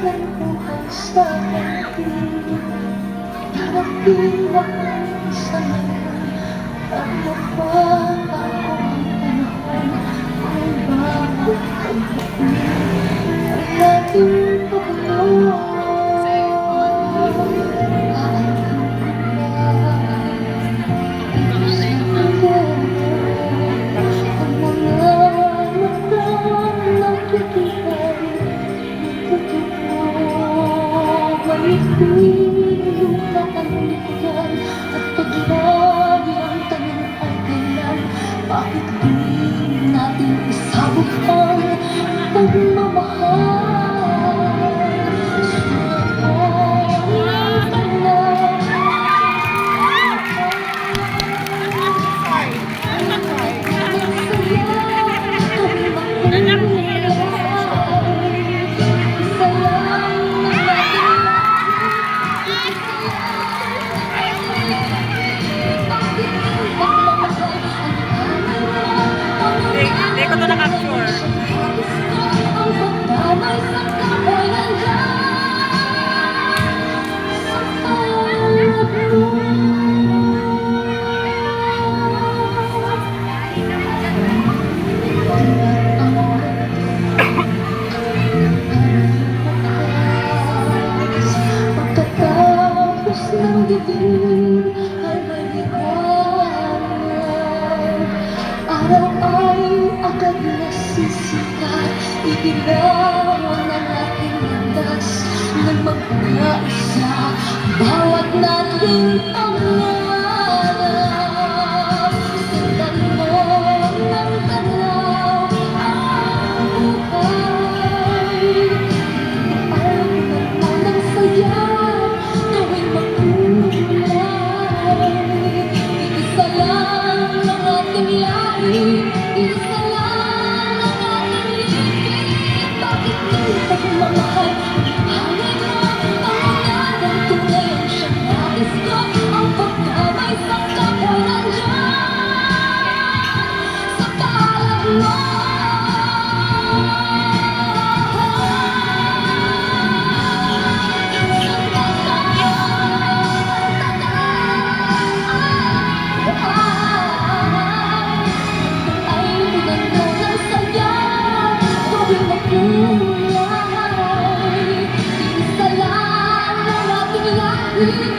ng buhay sa akin. Harapin ang isa ngayon. Ano ba ako ang panahon kung bakit ay ating pagkakas? Iyong katanungan at paglagi ang tanong ay kailan. Bakit di natin isabog ang pagmamahal? Hindi ko ito na-capture. Pagkatapos ng dilim ay may liwanag. Araw ay agad nasisikat. Igilawan ang ating landas nang magkaisa bawat nating pangarap. Sundan mo ng tanaw ang buhay. Paalagyan mo ng saya tuwing magkulay. Iisa lang ang ating lahi, iisa lang ang ating libig. Bakit di pagmamahal? Hangin mo ang unadang tunay ang siyang nais ko. Ang pagkamay sa kapwa nandyan sa palad mo. Isa lang ang ating lahi.